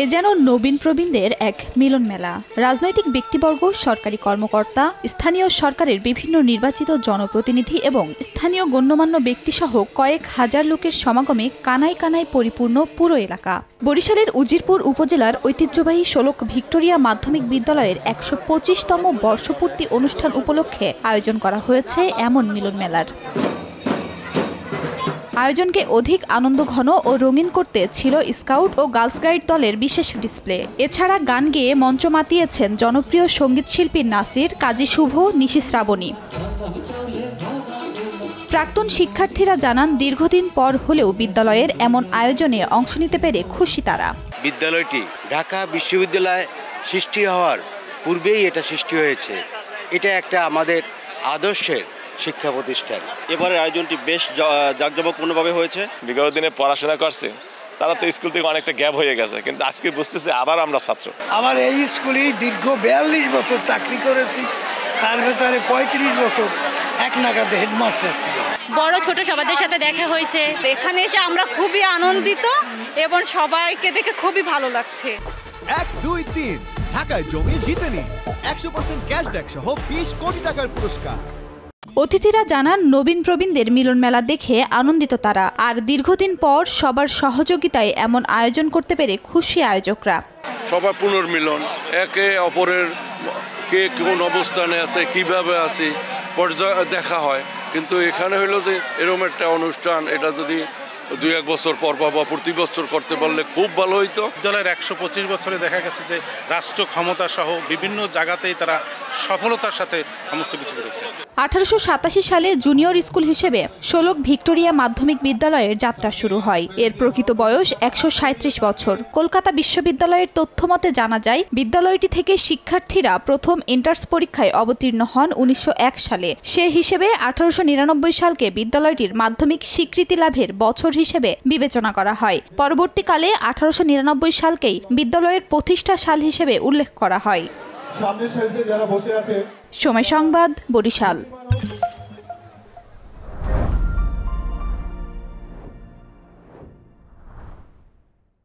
এ যেন নবীন প্রবীণদের এক মিলন মেলা। রাজনৈতিক ব্যক্তিবর্গ, সরকারি কর্মকর্তা, স্থানীয় সরকারের বিভিন্ন নির্বাচিত জনপ্রতিনিধি এবং স্থানীয় গণ্যমান্য ব্যক্তিসহ কয়েক হাজার লোকের সমাগমে কানায় কানায় পরিপূর্ণ পুরো এলাকা। বরিশালের উজিরপুর উপজেলার ঐতিহ্যবাহী শোলক ভিক্টোরিয়া মাধ্যমিক বিদ্যালয়ের ১২৫তম বর্ষপূর্তি অনুষ্ঠান উপলক্ষে আয়োজন করা হয়েছে এমন মিলন মেলার। আয়োজনকে অধিক আনন্দঘন ও রঙিন করতে ছিল স্কাউট ও গার্লস গাইড দলের বিশেষ ডিসপ্লে। এছাড়া গান গেয়ে মঞ্চ মাতিয়েছেন জনপ্রিয় সঙ্গীতশিল্পী নাসির, কাজী শুভ, নিশি শ্রাবণী। প্রাক্তন শিক্ষার্থীরা জানান, দীর্ঘদিন পর হলেও বিদ্যালয়ের এমন আয়োজনে অংশ নিতে পেরে খুশি তারা। বিদ্যালয়টি ঢাকা বিশ্ববিদ্যালয় সৃষ্টি হওয়ার পূর্বেই এটা সৃষ্টি হয়েছে। এটা একটা আমাদের আদর্শের শিক্ষা প্রতিষ্ঠান। এবারের আয়োজনটি বেশ জাঁকজমকপূর্ণভাবে হয়েছে। বিগত দিনে পড়াশোনা করছে, তারা তো স্কুল থেকে অনেকটা গ্যাপ হয়ে গেছে, কিন্তু আজকে বুঝতেছে আবার আমরা ছাত্র। আমার এই স্কুলেই দীর্ঘ 42 বছর চাকরি করেছি, তার ভেতরে 35 বছর এক নাগাদে হেডমাস্টার ছিল। বড় ছোট সবাদের সাথে দেখা হয়েছে। এখানে এসে আমরা খুবই আনন্দিত এবং সবাইকে দেখে খুবই ভালো লাগছে। 1, 2, 3 ঢাকায় জমি জিতে নিন 100% ক্যাশব্যাক সহ 20 কোটি টাকার পুরস্কার। অতিথিরা জানান, নবীন প্রবীণদের মিলন মেলা দেখে আনন্দিত তারা। আর দীর্ঘদিন পর সবার সহযোগিতায় এমন আয়োজন করতে পেরে খুশি আয়োজকরা। সবার পুনর্মিলন, একে অপরের কে কোন অবস্থানে আছে, কিভাবে আছে পর্যায়ে দেখা হয়। কিন্তু এখানে হলো যে এরকম একটা অনুষ্ঠান, এটা যদি 2-1 বছর পর বা প্রতি বছর করতে পারলে খুব ভালো হইতো। বিদ্যালয়ের 125 বছরে দেখা গেছে যে রাষ্ট্র ক্ষমতা সহ বিভিন্ন জায়গাতেই তারা সফলতার সাথে সমস্ত কিছু করেছে। 1887 সালে জুনিয়র স্কুল হিসেবে শোলক ভিক্টোরিয়া মাধ্যমিক বিদ্যালয়ের যাত্রা শুরু হয়। এর প্রকৃত বয়স 137 বছর। কলকাতা বিশ্ববিদ্যালয়ের তথ্যমতে জানা যায়, বিদ্যালয়টি থেকে শিক্ষার্থীরা প্রথম এন্ট্রান্স পরীক্ষায় অবতীর্ণ হন 1901 সালে। সে হিসেবে 1899 সালকে বিদ্যালয়টির মাধ্যমিক স্বীকৃতি লাভের বছর হিসেবে বিবেচনা করা হয়। পরবর্তীকালে 1899 সালকেই বিদ্যালয়ের প্রতিষ্ঠা সাল হিসেবে উল্লেখ করা হয়। সময় সংবাদ, বরিশাল।